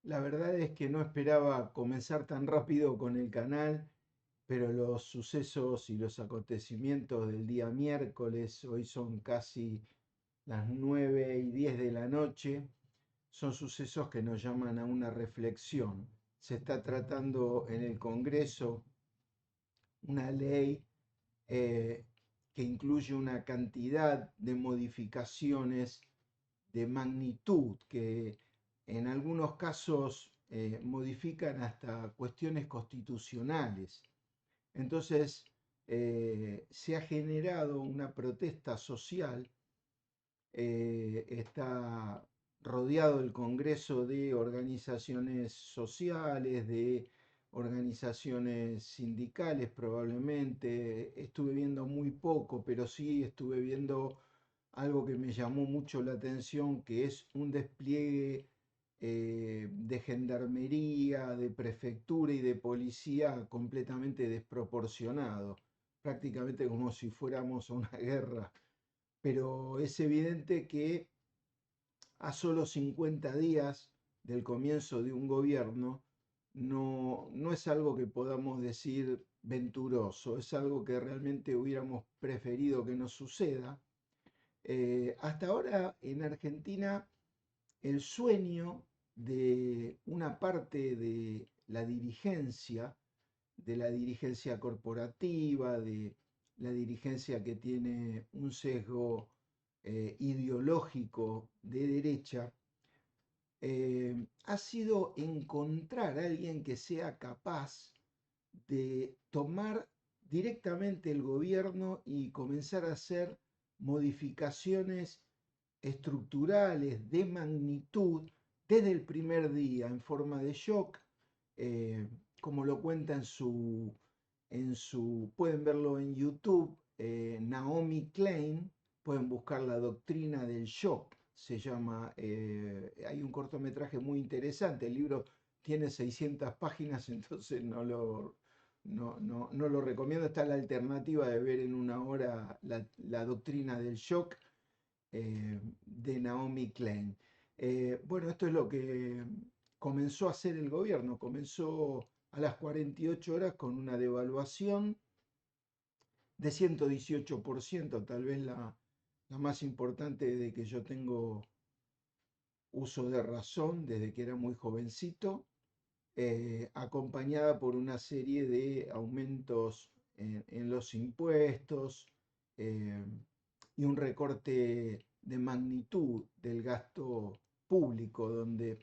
La verdad es que no esperaba comenzar tan rápido con el canal, pero los sucesos y los acontecimientos del día miércoles, hoy son casi las 9:10 de la noche, son sucesos que nos llaman a una reflexión. Se está tratando en el Congreso una ley eh, que incluye una cantidad de modificaciones de magnitud que en algunos casos modifican hasta cuestiones constitucionales. Entonces, se ha generado una protesta social, está rodeado el Congreso de organizaciones sociales, de organizaciones sindicales probablemente. Estuve viendo muy poco, pero sí estuve viendo algo que me llamó mucho la atención, que es un despliegue de gendarmería, de prefectura y de policía completamente desproporcionado, prácticamente como si fuéramos a una guerra. Pero es evidente que a solo 50 días del comienzo de un gobierno no es algo que podamos decir venturoso, es algo que realmente hubiéramos preferido que no suceda. Hasta ahora en Argentina el sueño de una parte de la dirigencia corporativa, de la dirigencia que tiene un sesgo ideológico de derecha, ha sido encontrar a alguien que sea capaz de tomar directamente el gobierno y comenzar a hacer modificaciones estructurales de magnitud desde el primer día en forma de shock, eh, como lo cuenta pueden verlo en YouTube, Naomi Klein, pueden buscar la doctrina del shock, se llama, hay un cortometraje muy interesante, el libro tiene 600 páginas, entonces no lo recomiendo, está la alternativa de ver en una hora la doctrina del shock de Naomi Klein. Bueno, esto es lo que comenzó a hacer el gobierno. Comenzó a las 48 horas con una devaluación de 118%, tal vez la más importante de que yo tengo uso de razón desde que era muy jovencito, acompañada por una serie de aumentos en los impuestos eh, y un recorte de magnitud del gasto público, donde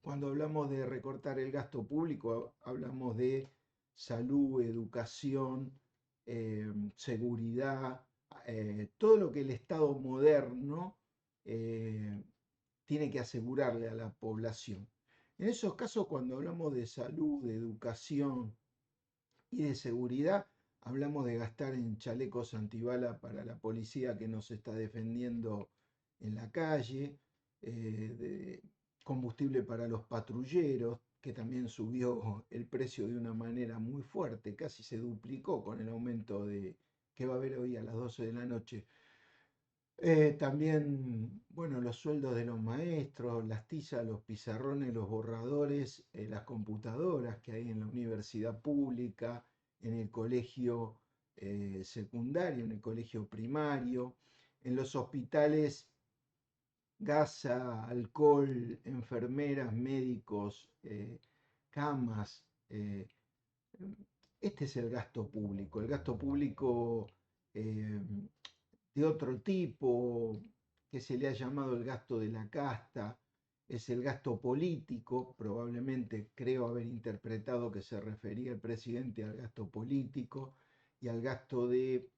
cuando hablamos de recortar el gasto público hablamos de salud, educación, seguridad, todo lo que el Estado moderno eh, tiene que asegurarle a la población. En esos casos, cuando hablamos de salud, de educación y de seguridad, hablamos de gastar en chalecos antibala para la policía que nos está defendiendo en la calle, de combustible para los patrulleros, que también subió el precio de una manera muy fuerte, casi se duplicó con el aumento que va a haber hoy a las 12 de la noche. También, bueno, los sueldos de los maestros, las tizas, los pizarrones, los borradores, las computadoras que hay en la universidad pública, en el colegio secundario, en el colegio primario, en los hospitales, gasa, alcohol, enfermeras, médicos, camas. Este es el gasto público. El gasto público eh, de otro tipo, que se le ha llamado el gasto de la casta, es el gasto político, probablemente creo haber interpretado que se refería el presidente al gasto político y al gasto de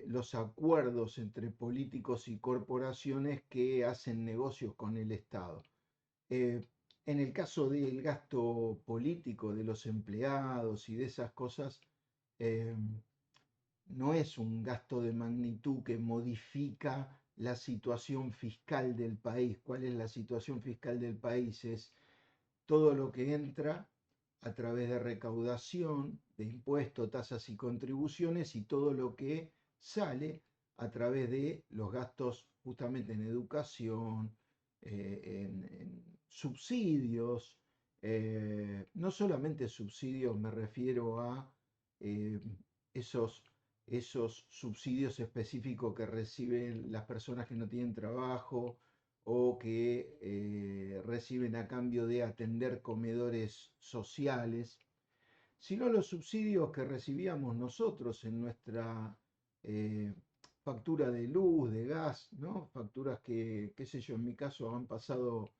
los acuerdos entre políticos y corporaciones que hacen negocios con el Estado. Eh, en el caso del gasto político de los empleados y de esas cosas, eh, no es un gasto de magnitud que modifica la situación fiscal del país. ¿Cuál es la situación fiscal del país? Es todo lo que entra a través de recaudación, de impuestos, tasas y contribuciones, y todo lo que sale a través de los gastos justamente en educación, en subsidios, no solamente subsidios, me refiero a eh, esos, esos subsidios específicos que reciben las personas que no tienen trabajo o que reciben a cambio de atender comedores sociales, sino los subsidios que recibíamos nosotros en nuestra eh, factura de luz, de gas, ¿no? Facturas que, qué sé yo, en mi caso han pasado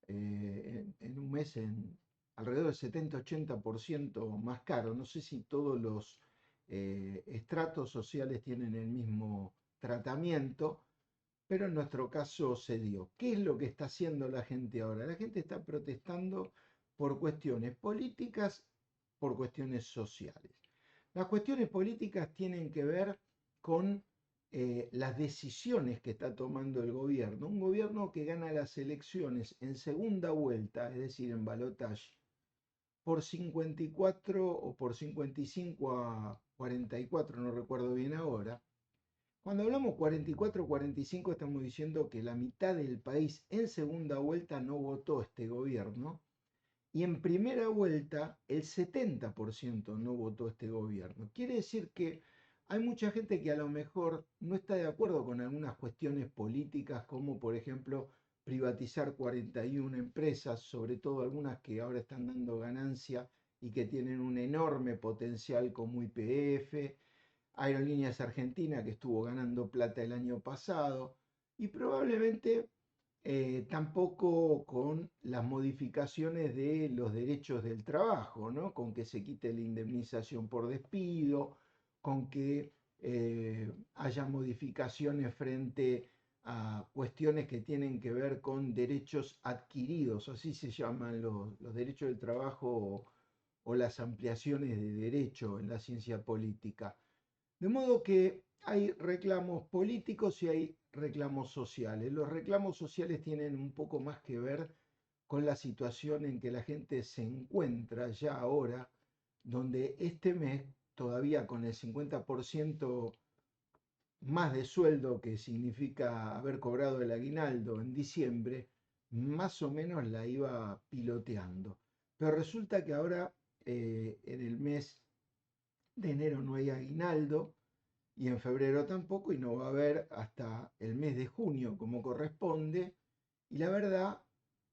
en un mes en alrededor del 70-80% más caro. No sé si todos los estratos sociales tienen el mismo tratamiento, pero en nuestro caso se dio. ¿Qué es lo que está haciendo la gente ahora? La gente está protestando por cuestiones políticas, por cuestiones sociales. Las cuestiones políticas tienen que ver con las decisiones que está tomando el gobierno. Un gobierno que gana las elecciones en segunda vuelta, es decir, en balotaje, por 54 o por 55 a 44, no recuerdo bien ahora. Cuando hablamos 44-45 estamos diciendo que la mitad del país en segunda vuelta no votó este gobierno y en primera vuelta el 70% no votó este gobierno. Quiere decir que hay mucha gente que a lo mejor no está de acuerdo con algunas cuestiones políticas, como por ejemplo privatizar 41 empresas, sobre todo algunas que ahora están dando ganancia y que tienen un enorme potencial como YPF, Aerolíneas Argentina que estuvo ganando plata el año pasado, y probablemente tampoco con las modificaciones de los derechos del trabajo, ¿no? Con que se quite la indemnización por despido, con que haya modificaciones frente a cuestiones que tienen que ver con derechos adquiridos, así se llaman los derechos del trabajo o las ampliaciones de derecho en la ciencia política. De modo que hay reclamos políticos y hay reclamos sociales. Los reclamos sociales tienen un poco más que ver con la situación en que la gente se encuentra ya ahora, donde este mes, todavía con el 50% más de sueldo que significa haber cobrado el aguinaldo en diciembre, más o menos la iba piloteando. Pero resulta que ahora en el mes de enero no hay aguinaldo, y en febrero tampoco, y no va a haber hasta el mes de junio como corresponde. Y la verdad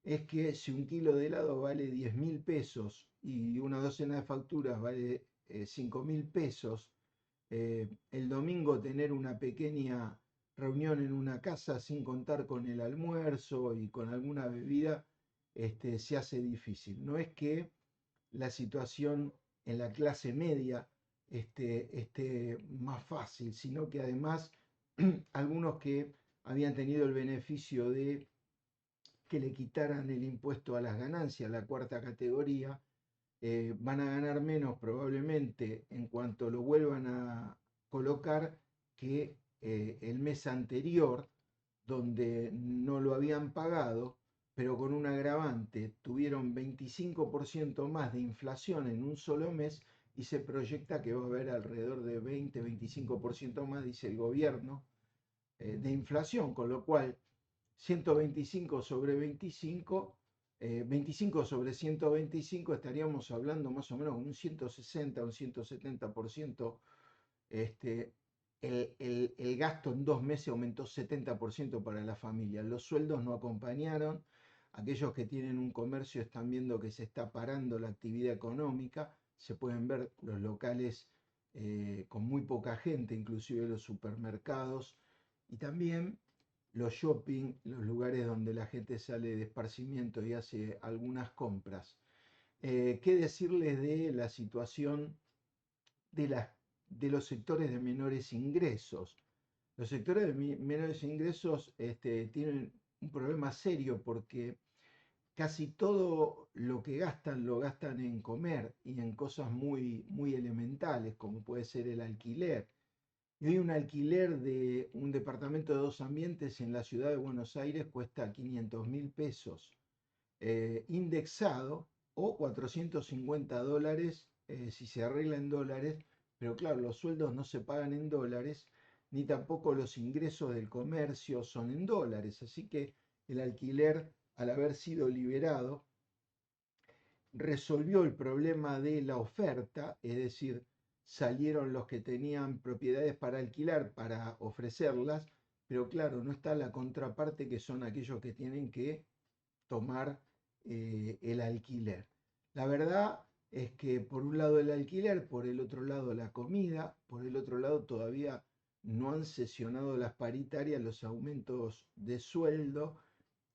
es que si un kilo de helado vale 10.000 pesos y una docena de facturas vale 5.000 pesos, el domingo tener una pequeña reunión en una casa sin contar con el almuerzo y con alguna bebida, se hace difícil. No es que la situación en la clase media esté más fácil, sino que además algunos que habían tenido el beneficio de que le quitaran el impuesto a las ganancias, la cuarta categoría, van a ganar menos probablemente en cuanto lo vuelvan a colocar que el mes anterior, donde no lo habían pagado, pero con un agravante, tuvieron 25% más de inflación en un solo mes y se proyecta que va a haber alrededor de 20-25% más, dice el gobierno, de inflación, con lo cual 125 sobre 25, 25 sobre 125, estaríamos hablando más o menos con un 160, un 170%. Este, el gasto en 2 meses aumentó 70% para la familia. Los sueldos no acompañaron. Aquellos que tienen un comercio están viendo que se está parando la actividad económica. Se pueden ver los locales con muy poca gente, inclusive los supermercados. Y también los shopping, los lugares donde la gente sale de esparcimiento y hace algunas compras. ¿Qué decirles de la situación de, de los sectores de menores ingresos? Los sectores de menores ingresos tienen un problema serio porque casi todo lo que gastan lo gastan en comer y en cosas muy, muy elementales, como puede ser el alquiler. Y hoy un alquiler de un departamento de 2 ambientes en la ciudad de Buenos Aires cuesta 500.000 pesos, indexado, o $450 si se arregla en dólares, pero claro, los sueldos no se pagan en dólares, ni tampoco los ingresos del comercio son en dólares, así que el alquiler al haber sido liberado, resolvió el problema de la oferta, es decir, salieron los que tenían propiedades para alquilar para ofrecerlas, pero claro, no está la contraparte que son aquellos que tienen que tomar el alquiler. La verdad es que por un lado el alquiler, por el otro lado la comida, por el otro lado todavía no han sesionado las paritarias los aumentos de sueldo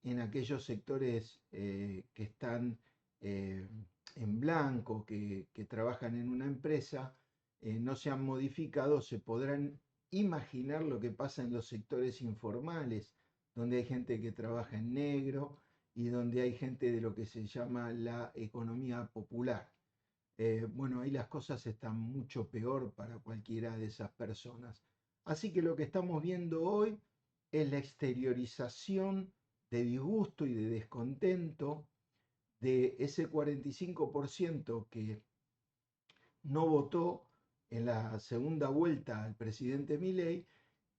en aquellos sectores que están eh, en blanco, que trabajan en una empresa, no se han modificado, se podrán imaginar lo que pasa en los sectores informales, donde hay gente que trabaja en negro y donde hay gente de lo que se llama la economía popular. Bueno, ahí las cosas están mucho peor para cualquiera de esas personas. Así que lo que estamos viendo hoy es la exteriorización de disgusto y de descontento de ese 45% que no votó en la segunda vuelta al presidente Milei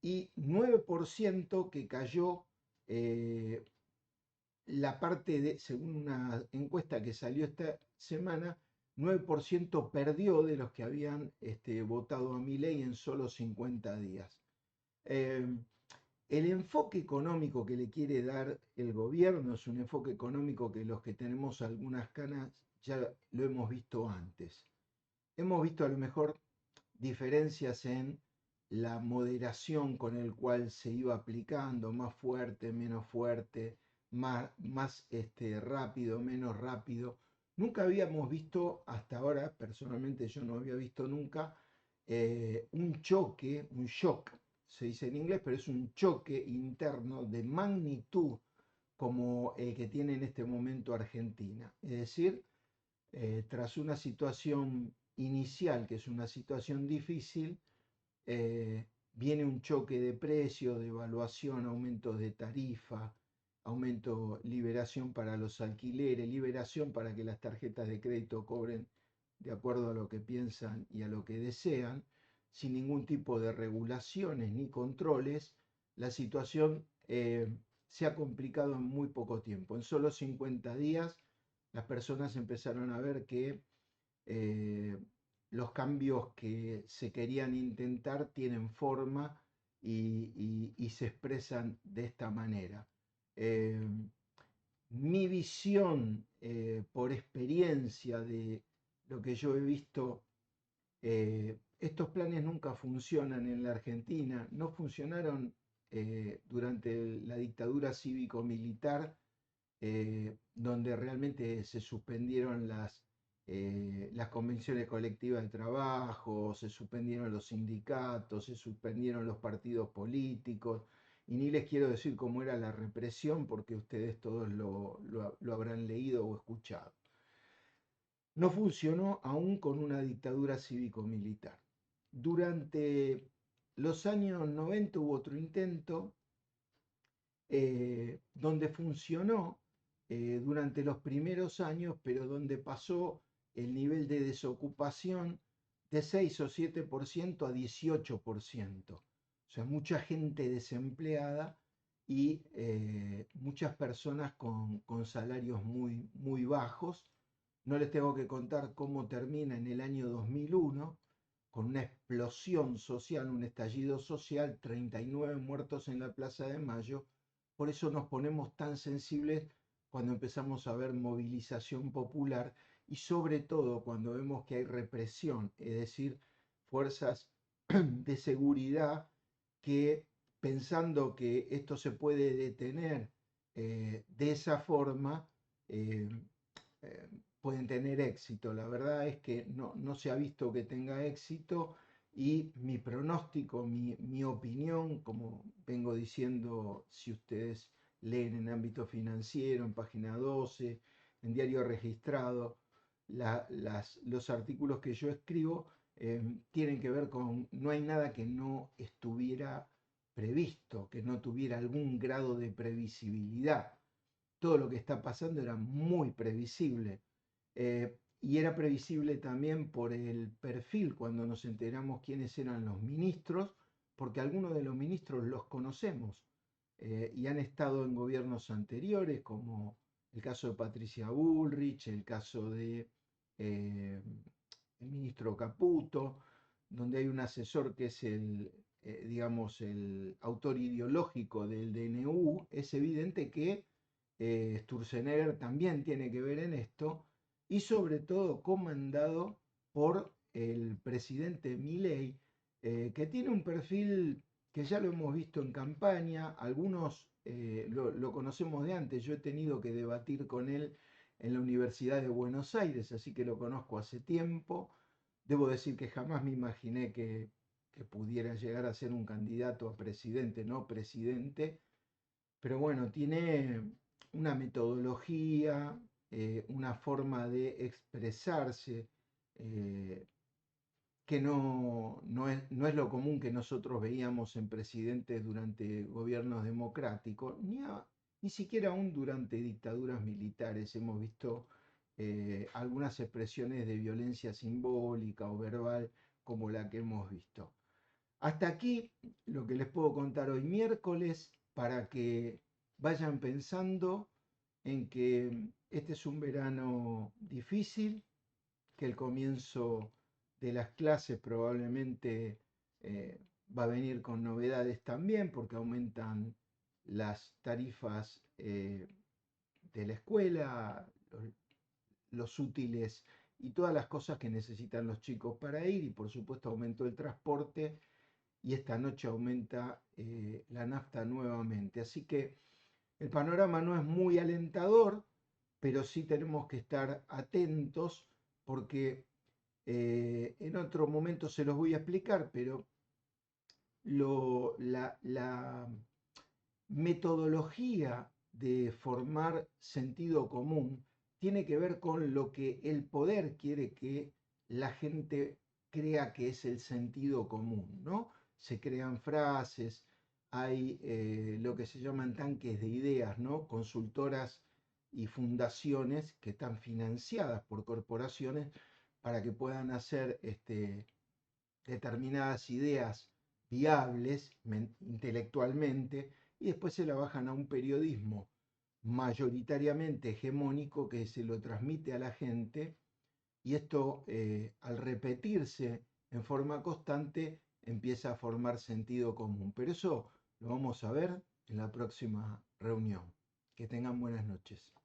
y 9% que cayó eh, la parte de, según una encuesta que salió esta semana, 9% perdió de los que habían votado a Milei en solo 50 días. Eh, el enfoque económico que le quiere dar el gobierno es un enfoque económico que los que tenemos algunas canas ya lo hemos visto antes. Hemos visto a lo mejor diferencias en la moderación con el cual se iba aplicando, más fuerte, menos fuerte, más rápido, menos rápido. Nunca habíamos visto hasta ahora, personalmente yo no había visto nunca, un choque, un shock, se dice en inglés, pero es un choque interno de magnitud como el que tiene en este momento Argentina. Es decir, tras una situación inicial, que es una situación difícil, viene un choque de precios, de evaluación, aumentos de tarifa, aumento, liberación para los alquileres, liberación para que las tarjetas de crédito cobren de acuerdo a lo que piensan y a lo que desean, sin ningún tipo de regulaciones ni controles, la situación se ha complicado en muy poco tiempo. En solo 50 días las personas empezaron a ver que eh, los cambios que se querían intentar tienen forma y se expresan de esta manera. Eh, Mi visión por experiencia de lo que yo he visto, estos planes nunca funcionan en la Argentina, no funcionaron durante la dictadura cívico-militar, donde realmente se suspendieron las convenciones colectivas de trabajo, se suspendieron los sindicatos, se suspendieron los partidos políticos, y ni les quiero decir cómo era la represión, porque ustedes todos lo habrán leído o escuchado. No funcionó aún con una dictadura cívico-militar. Durante los años 90 hubo otro intento donde funcionó durante los primeros años, pero donde pasó el nivel de desocupación de 6 o 7% a 18%. O sea, mucha gente desempleada y muchas personas con salarios muy bajos. No les tengo que contar cómo termina en el año 2001, con una explosión social, un estallido social, 39 muertos en la Plaza de Mayo. Por eso nos ponemos tan sensibles cuando empezamos a ver movilización popular y sobre todo cuando vemos que hay represión, es decir, fuerzas de seguridad que pensando que esto se puede detener de esa forma, eh, eh, pueden tener éxito. La verdad es que no se ha visto que tenga éxito y mi pronóstico, mi opinión, como vengo diciendo, si ustedes leen en ámbito financiero, en página 12, en diario registrado, los artículos que yo escribo tienen que ver con, no hay nada que no estuviera previsto, que no tuviera algún grado de previsibilidad. Todo lo que está pasando era muy previsible. Y era previsible también por el perfil cuando nos enteramos quiénes eran los ministros, porque algunos de los ministros los conocemos. y han estado en gobiernos anteriores, como el caso de Patricia Bullrich, el caso de el ministro Caputo, donde hay un asesor que es digamos, el autor ideológico del DNU. Es evidente que Sturzenegger también tiene que ver en esto, y sobre todo comandado por el presidente Milei, que tiene un perfil que ya lo hemos visto en campaña. Algunos lo conocemos de antes. Yo he tenido que debatir con él en la Universidad de Buenos Aires, así que lo conozco hace tiempo. Debo decir que jamás me imaginé que pudiera llegar a ser un candidato a presidente, no presidente, pero bueno, tiene una metodología, una forma de expresarse, eh, que no es lo común que nosotros veíamos en presidentes durante gobiernos democráticos, ni siquiera aún durante dictaduras militares. Hemos visto algunas expresiones de violencia simbólica o verbal como la que hemos visto. Hasta aquí lo que les puedo contar hoy miércoles, para que vayan pensando en que este es un verano difícil, que el comienzo de las clases probablemente eh, va a venir con novedades también, porque aumentan las tarifas de la escuela, los útiles y todas las cosas que necesitan los chicos para ir, y por supuesto aumentó el transporte, y esta noche aumenta la nafta nuevamente. Así que el panorama no es muy alentador, pero sí tenemos que estar atentos, porque en otro momento se los voy a explicar, pero la metodología de formar sentido común tiene que ver con lo que el poder quiere que la gente crea que es el sentido común, ¿no? Se crean frases, hay lo que se llaman tanques de ideas, ¿no? Consultoras y fundaciones que están financiadas por corporaciones para que puedan hacer determinadas ideas viables intelectualmente, y después se la bajan a un periodismo mayoritariamente hegemónico que se lo transmite a la gente, y esto al repetirse en forma constante empieza a formar sentido común. Pero eso lo vamos a ver en la próxima reunión. Que tengan buenas noches.